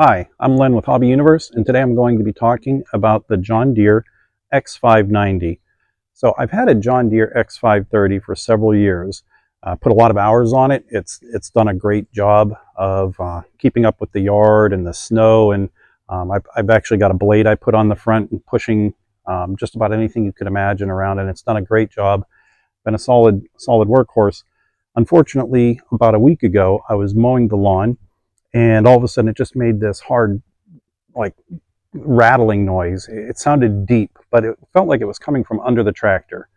Hi, I'm Len with Hobby Universe, and today I'm going to be talking about the John Deere X590. So I've had a John Deere X530 for several years. Put a lot of hours on it. It's done a great job of keeping up with the yard and the snow, and I've actually got a blade I put on the front and pushing just about anything you could imagine around, and it's done a great job. Been a solid workhorse. Unfortunately, about a week ago, I was mowing the lawn, and all of a sudden it just made this hard, like, rattling noise. It sounded deep, but it felt like it was coming from under the tractor.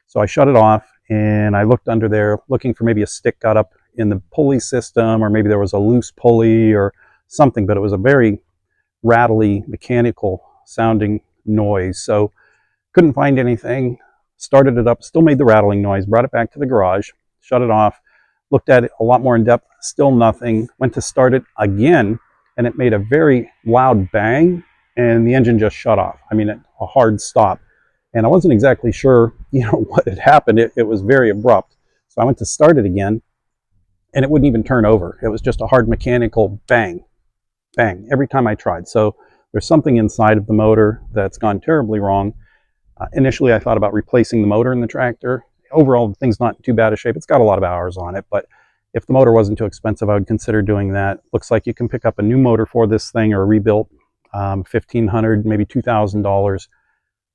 So I shut it off and I looked under there looking for maybe a stick got up in the pulley system, or maybe there was a loose pulley or something, but it was a very rattly, mechanical sounding noise. So couldn't find anything. Started it up, still made the rattling noise, brought it back to the garage, shut it off, looked at it a lot more in depth, still nothing. Went to start it again, and it made a very loud bang, and the engine just shut off. I mean, a hard stop. And I wasn't exactly sure, what had happened. It was very abrupt. So I went to start it again, and it wouldn't even turn over. It was just a hard mechanical bang, bang, every time I tried. So there's something inside of the motor that's gone terribly wrong. Initially, I thought about replacing the motor in the tractor. Overall, the thing's not in too bad a shape. It's got a lot of hours on it, but if the motor wasn't too expensive, I would consider doing that. Looks like you can pick up a new motor for this thing, or a rebuilt, $1,500, maybe $2,000.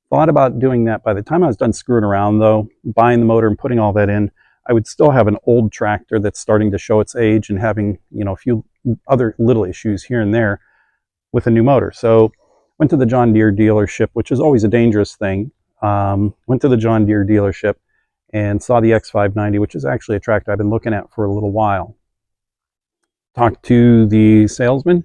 Thought about doing that. By the time I was done screwing around, though, buying the motor and putting all that in, I would still have an old tractor that's starting to show its age and having, a few other little issues here and there with a new motor. So went to the John Deere dealership, which is always a dangerous thing. Went to the John Deere dealership and saw the X590, which is actually a tractor I've been looking at for a little while. Talked to the salesman,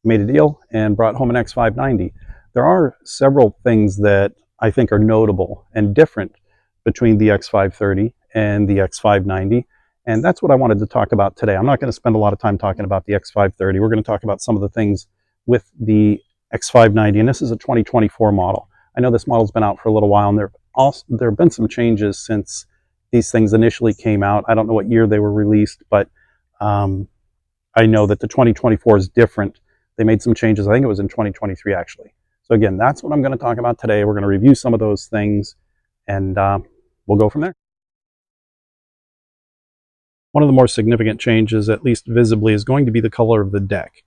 made a deal, and brought home an X590. There are several things that I think are notable and different between the X530 and the X590, and that's what I wanted to talk about today. I'm not going to spend a lot of time talking about the X530. We're going to talk about some of the things with the X590, and this is a 2024 model. I know this model's been out for a little while, and there have been some changes since these things initially came out. I don't know what year they were released, but I know that the 2024 is different. They made some changes. I think it was in 2023, actually. So again, that's what I'm going to talk about today. We're going to review some of those things, and we'll go from there. One of the more significant changes, at least visibly, is going to be the color of the deck.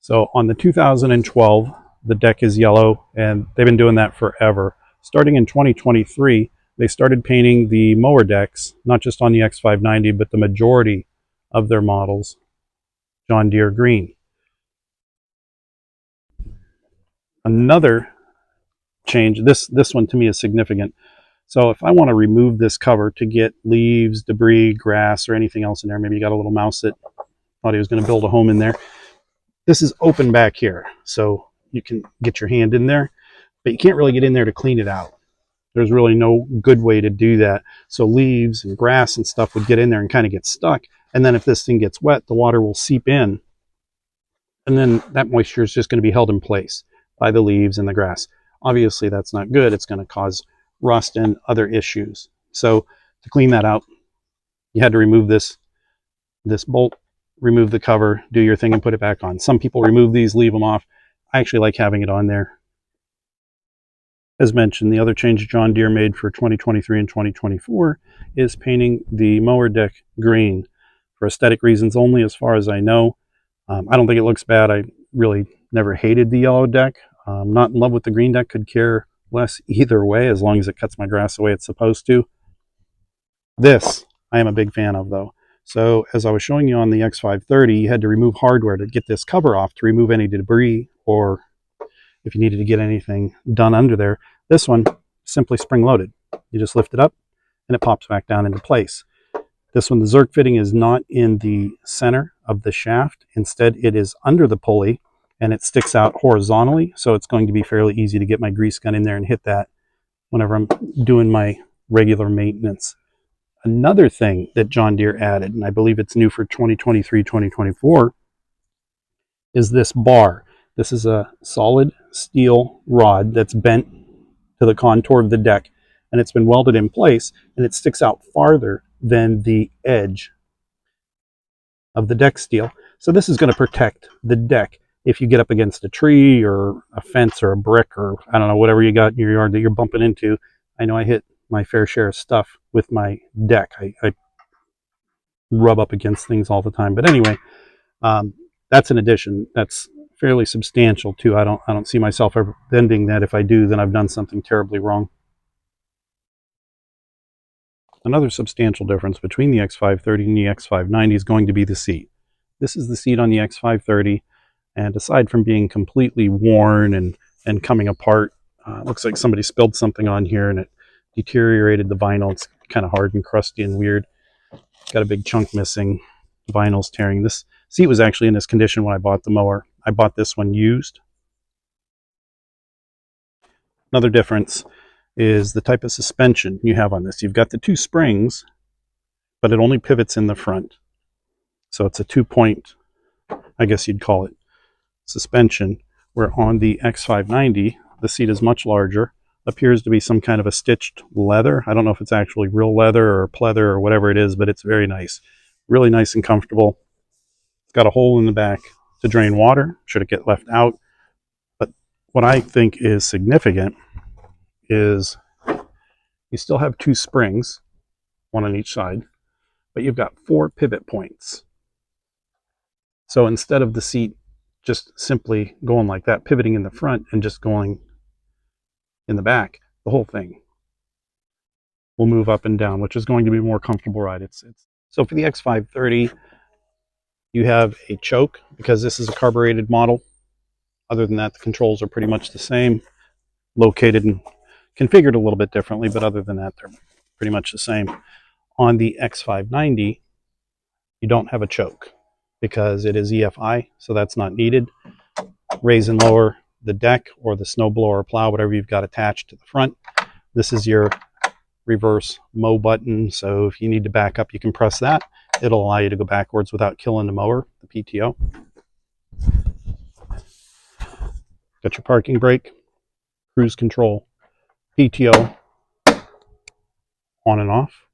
So on the 2012, the deck is yellow, and they've been doing that forever. Starting in 2023, they started painting the mower decks, not just on the X590, but the majority of their models, John Deere green. Another change, this one to me is significant. So if I want to remove this cover to get leaves, debris, grass, or anything else in there, maybe you got a little mouse that thought he was going to build a home in there. This is open back here, so you can get your hand in there, but you can't really get in there to clean it out. There's really no good way to do that. So leaves and grass and stuff would get in there and kind of get stuck. And then if this thing gets wet, the water will seep in. And then that moisture is just going to be held in place by the leaves and the grass. Obviously, that's not good. It's going to cause rust and other issues. So to clean that out, you had to remove this bolt, remove the cover, do your thing, and put it back on. Some people remove these, leave them off. I actually like having it on there. As mentioned, the other change John Deere made for 2023 and 2024 is painting the mower deck green for aesthetic reasons only, as far as I know. I don't think it looks bad. I really never hated the yellow deck. Not in love with the green deck, could care less either way, as long as it cuts my grass the way it's supposed to. This I am a big fan of, though. So as I was showing you on the X530, you had to remove hardware to get this cover off, to remove any debris, or if you needed to get anything done under there. This one, simply spring-loaded. You just lift it up, and it pops back down into place. This one, the Zerk fitting is not in the center of the shaft. Instead, it is under the pulley, and it sticks out horizontally, so it's going to be fairly easy to get my grease gun in there and hit that whenever I'm doing my regular maintenance. Another thing that John Deere added, and I believe it's new for 2023-2024, is this bar. This is a solid steel rod that's bent to the contour of the deck, and it's been welded in place, and it sticks out farther than the edge of the deck steel. So this is going to protect the deck if you get up against a tree or a fence or a brick or I don't know, whatever you got in your yard that you're bumping into. I know I hit my fair share of stuff with my deck. I rub up against things all the time. But anyway, that's an addition. That's fairly substantial too. I don't see myself ever bending that. If I do, then I've done something terribly wrong. Another substantial difference between the X530 and the X590 is going to be the seat. This is the seat on the X530, and aside from being completely worn and coming apart, looks like somebody spilled something on here and it deteriorated the vinyl. It's kind of hard and crusty and weird. Got a big chunk missing. The vinyl's tearing. This seat was actually in this condition when I bought the mower. I bought this one used. Another difference is the type of suspension you have on this. You've got the two springs, but it only pivots in the front. So it's a 2-point, I guess you'd call it, suspension, where on the X590, the seat is much larger, appears to be some kind of a stitched leather. I don't know if it's actually real leather or pleather or whatever it is, but it's very nice. Really nice and comfortable. It's got a hole in the back to drain water, should it get left out. But what I think is significant is you still have two springs, one on each side, but you've got 4 pivot points. So instead of the seat just simply going like that, pivoting in the front and just going in the back, the whole thing will move up and down, which is going to be a more comfortable ride. So for the X530, you have a choke because this is a carbureted model. Other than that, the controls are pretty much the same, located and configured a little bit differently, but other than that, they're pretty much the same. On the X590, you don't have a choke because it is EFI, so that's not needed. Raise and lower the deck or the snowblower or plow, whatever you've got attached to the front. This is your reverse mow button, so if you need to back up, you can press that. It'll allow you to go backwards without killing the mower, the PTO. Got your parking brake, cruise control, PTO, on and off.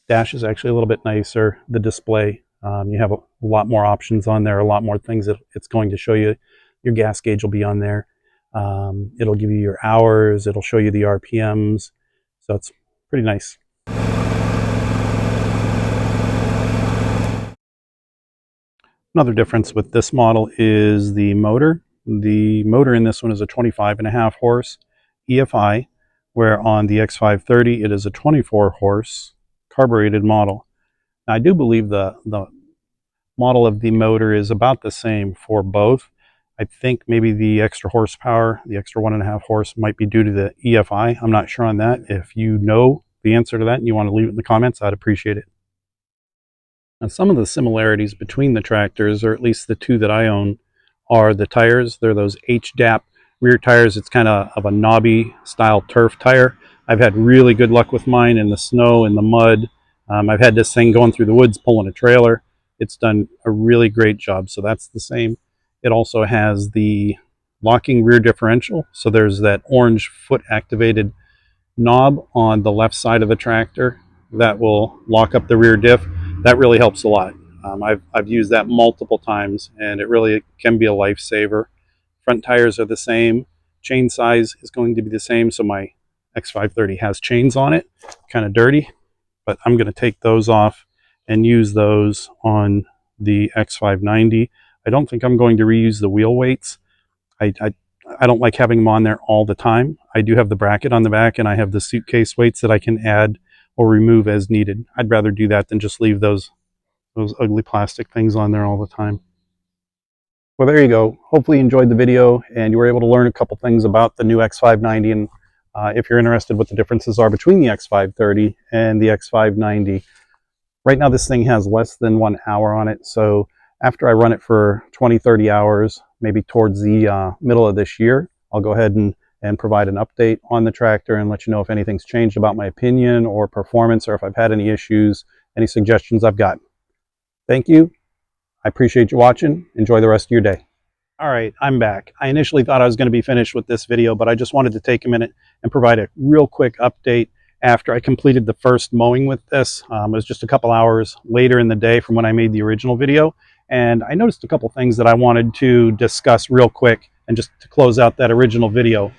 Dash is actually a little bit nicer. The display, you have a lot more options on there, a lot more things that it's going to show you. Your gas gauge will be on there. It'll give you your hours. It'll show you the RPMs. So it's pretty nice. Another difference with this model is the motor. The motor in this one is a 25.5 horse EFI, where on the X530 it is a 24 horse carbureted model. Now, I do believe the model of the motor is about the same for both. I think maybe the extra horsepower, the extra 1.5 horse, might be due to the EFI. I'm not sure on that. If you know the answer to that and you want to leave it in the comments, I'd appreciate it. Now, some of the similarities between the tractors, or at least the two that I own, are the tires. They're those HDAP rear tires. It's kind of a knobby style turf tire. I've had really good luck with mine in the snow, in the mud. I've had this thing going through the woods pulling a trailer. It's done a really great job, so that's the same. It also has the locking rear differential, so there's that orange foot activated knob on the left side of the tractor that will lock up the rear diff. That really helps a lot. I've used that multiple times, and it really can be a lifesaver. Front tires are the same. Chain size is going to be the same, so my X530 has chains on it. Kind of dirty, but I'm going to take those off and use those on the X590. I don't think I'm going to reuse the wheel weights. I don't like having them on there all the time. I do have the bracket on the back, and I have the suitcase weights that I can add or remove as needed. I'd rather do that than just leave those ugly plastic things on there all the time. Well, there you go. Hopefully you enjoyed the video and you were able to learn a couple things about the new X590, and if you're interested what the differences are between the X530 and the X590. Right now this thing has less than 1 hour on it, so after I run it for 20-30 hours, maybe towards the middle of this year, I'll go ahead and provide an update on the tractor and let you know if anything's changed about my opinion or performance, or if I've had any issues, any suggestions I've got. Thank you. I appreciate you watching. Enjoy the rest of your day. All right, I'm back. I initially thought I was going to be finished with this video, but I just wanted to take a minute and provide a real quick update after I completed the first mowing with this. It was just a couple hours later in the day from when I made the original video, And I noticed a couple things that I wanted to discuss real quick and just to close out that original video.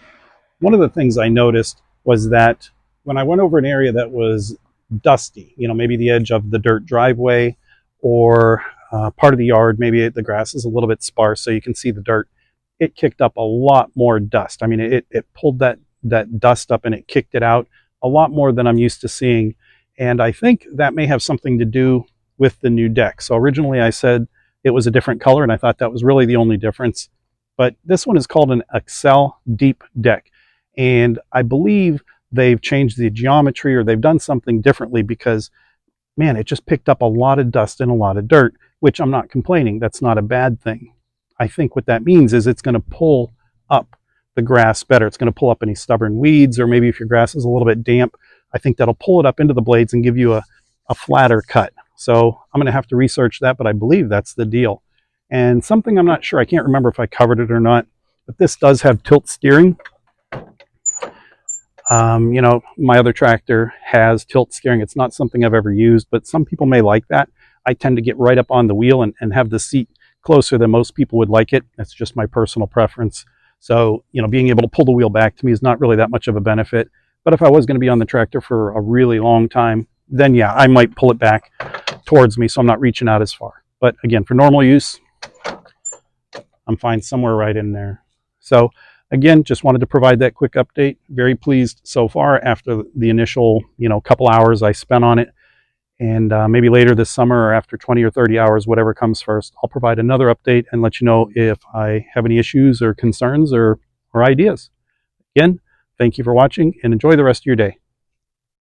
One of the things I noticed was that when I went over an area that was dusty, maybe the edge of the dirt driveway or part of the yard, maybe the grass is a little bit sparse so you can see the dirt, it kicked up a lot more dust. I mean, it pulled that dust up and it kicked it out a lot more than I'm used to seeing. And I think that may have something to do with the new deck. So originally I said it was a different color, and I thought that was really the only difference. But this one is called an Excel Deep Deck. And I believe they've changed the geometry, or they've done something differently, because, man, it just picked up a lot of dust and a lot of dirt, which I'm not complaining. That's not a bad thing. I think what that means is it's going to pull up the grass better. It's going to pull up any stubborn weeds, or maybe if your grass is a little bit damp, I think that'll pull it up into the blades and give you a flatter cut. So I'm going to have to research that, but I believe that's the deal. And something I'm not sure, I can't remember if I covered it or not, but this does have tilt steering. My other tractor has tilt steering. It's not something I've ever used, but some people may like that. I tend to get right up on the wheel and have the seat closer than most people would like it. That's just my personal preference. So, being able to pull the wheel back to me is not really that much of a benefit. But if I was going to be on the tractor for a really long time, then yeah, I might pull it back towards me so I'm not reaching out as far. But again, for normal use, I'm fine somewhere right in there. So again, just wanted to provide that quick update. Very pleased so far after the initial, couple hours I spent on it. And maybe later this summer, or after 20 or 30 hours, whatever comes first, I'll provide another update and let you know if I have any issues or concerns or ideas. Again, thank you for watching, and enjoy the rest of your day.